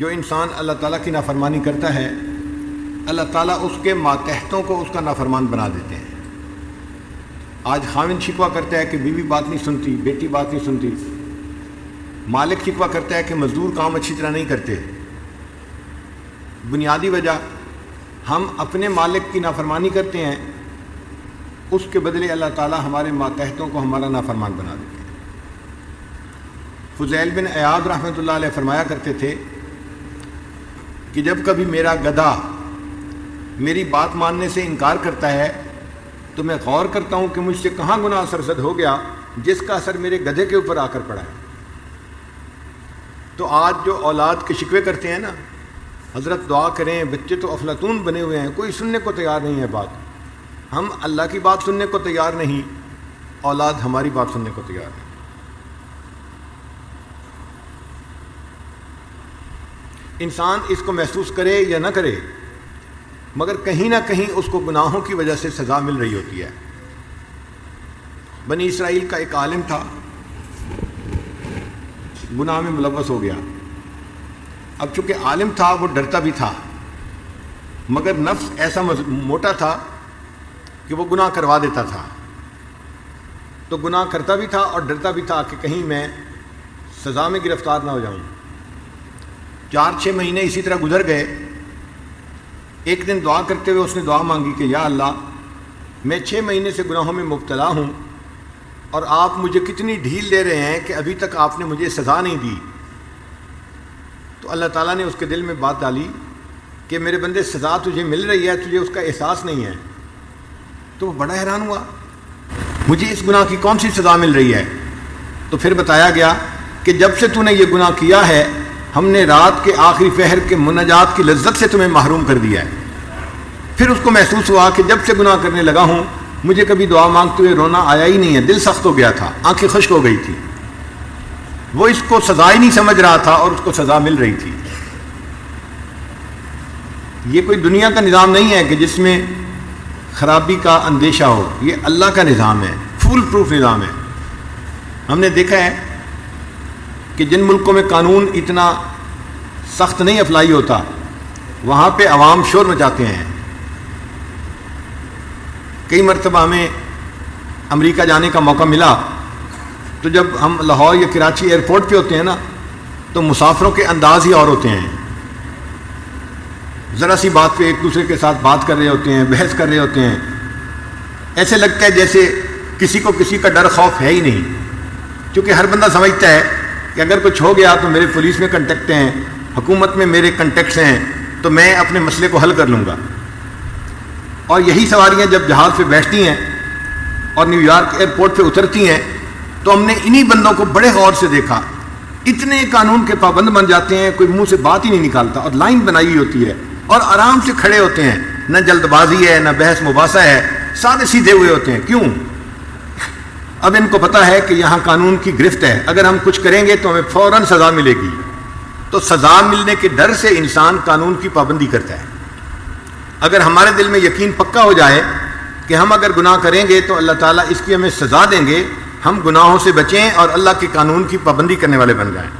جو انسان اللہ تعالیٰ کی نافرمانی کرتا ہے اللہ تعالیٰ اس کے ماتحتوں کو اس کا نافرمان بنا دیتے ہیں۔ آج خاوند شکوہ کرتا ہے کہ بیوی بات نہیں سنتی، بیٹی بات نہیں سنتی، مالک شکوہ کرتا ہے کہ مزدور کام اچھی طرح نہیں کرتے۔ بنیادی وجہ ہم اپنے مالک کی نافرمانی کرتے ہیں، اس کے بدلے اللہ تعالیٰ ہمارے ماتحتوں کو ہمارا نافرمان بنا دیتے ہیں۔ فضیل بن عیاض رحمۃ اللہ علیہ فرمایا کرتے تھے کہ جب کبھی میرا گدھا میری بات ماننے سے انکار کرتا ہے تو میں غور کرتا ہوں کہ مجھ سے کہاں گناہ سرزد ہو گیا جس کا اثر میرے گدھے کے اوپر آ کر پڑا ہے۔ تو آج جو اولاد کے شکوے کرتے ہیں نا، حضرت دعا کریں، بچے تو افلاطون بنے ہوئے ہیں، کوئی سننے کو تیار نہیں ہے بات، ہم اللہ کی بات سننے کو تیار نہیں، اولاد ہماری بات سننے کو تیار نہیں۔ انسان اس کو محسوس کرے یا نہ کرے مگر کہیں نہ کہیں اس کو گناہوں کی وجہ سے سزا مل رہی ہوتی ہے۔ بنی اسرائیل کا ایک عالم تھا، گناہ میں ملوث ہو گیا۔ اب چونکہ عالم تھا وہ ڈرتا بھی تھا، مگر نفس ایسا موٹا تھا کہ وہ گناہ کروا دیتا تھا، تو گناہ کرتا بھی تھا اور ڈرتا بھی تھا کہ کہیں میں سزا میں گرفتار نہ ہو جاؤں۔ 4-6 مہینے اسی طرح گزر گئے۔ ایک دن دعا کرتے ہوئے اس نے دعا مانگی کہ یا اللہ، میں 6 مہینے سے گناہوں میں مبتلا ہوں اور آپ مجھے کتنی ڈھیل دے رہے ہیں کہ ابھی تک آپ نے مجھے سزا نہیں دی۔ تو اللہ تعالیٰ نے اس کے دل میں بات ڈالی کہ میرے بندے سزا تجھے مل رہی ہے، تجھے اس کا احساس نہیں ہے۔ تو وہ بڑا حیران ہوا، مجھے اس گناہ کی کون سی سزا مل رہی ہے؟ تو پھر بتایا گیا کہ جب سے تو نے یہ گناہ کیا ہے ہم نے رات کے آخری پہر کے مناجات کی لذت سے تمہیں محروم کر دیا ہے۔ پھر اس کو محسوس ہوا کہ جب سے گناہ کرنے لگا ہوں مجھے کبھی دعا مانگتے ہوئے رونا آیا ہی نہیں ہے، دل سخت ہو گیا تھا، آنکھیں خشک ہو گئی تھی۔ وہ اس کو سزا ہی نہیں سمجھ رہا تھا اور اس کو سزا مل رہی تھی۔ یہ کوئی دنیا کا نظام نہیں ہے کہ جس میں خرابی کا اندیشہ ہو، یہ اللہ کا نظام ہے، فول پروف نظام ہے۔ ہم نے دیکھا ہے کہ جن ملکوں میں قانون اتنا سخت نہیں اپلائی ہوتا وہاں پہ عوام شور مچاتے ہیں۔ کئی مرتبہ ہمیں امریکہ جانے کا موقع ملا تو جب ہم لاہور یا کراچی ایئرپورٹ پہ ہوتے ہیں نا تو مسافروں کے انداز ہی اور ہوتے ہیں، ذرا سی بات پہ ایک دوسرے کے ساتھ بات کر رہے ہوتے ہیں، بحث کر رہے ہوتے ہیں، ایسے لگتا ہے جیسے کسی کو کسی کا ڈر خوف ہے ہی نہیں، کیونکہ ہر بندہ سمجھتا ہے کہ اگر کچھ ہو گیا تو میرے پولیس میں کنٹیکٹ ہیں، حکومت میں میرے کنٹیکٹس ہیں، تو میں اپنے مسئلے کو حل کر لوں گا۔ اور یہی سواریاں جب جہاز پہ بیٹھتی ہیں اور نیو یارک ایئرپورٹ پہ اترتی ہیں تو ہم نے انہی بندوں کو بڑے غور سے دیکھا، اتنے قانون کے پابند بن جاتے ہیں، کوئی منہ سے بات ہی نہیں نکالتا، اور لائن بنائی ہوئی ہوتی ہے اور آرام سے کھڑے ہوتے ہیں، نہ جلد بازی ہے نہ بحث مباحثہ ہے، سادے سیدھے ہوئے ہوتے ہیں۔ کیوں؟ اب ان کو پتہ ہے کہ یہاں قانون کی گرفت ہے، اگر ہم کچھ کریں گے تو ہمیں فوراً سزا ملے گی، تو سزا ملنے کے ڈر سے انسان قانون کی پابندی کرتا ہے۔ اگر ہمارے دل میں یقین پکا ہو جائے کہ ہم اگر گناہ کریں گے تو اللہ تعالیٰ اس کی ہمیں سزا دیں گے، ہم گناہوں سے بچیں اور اللہ کے قانون کی پابندی کرنے والے بن جائیں۔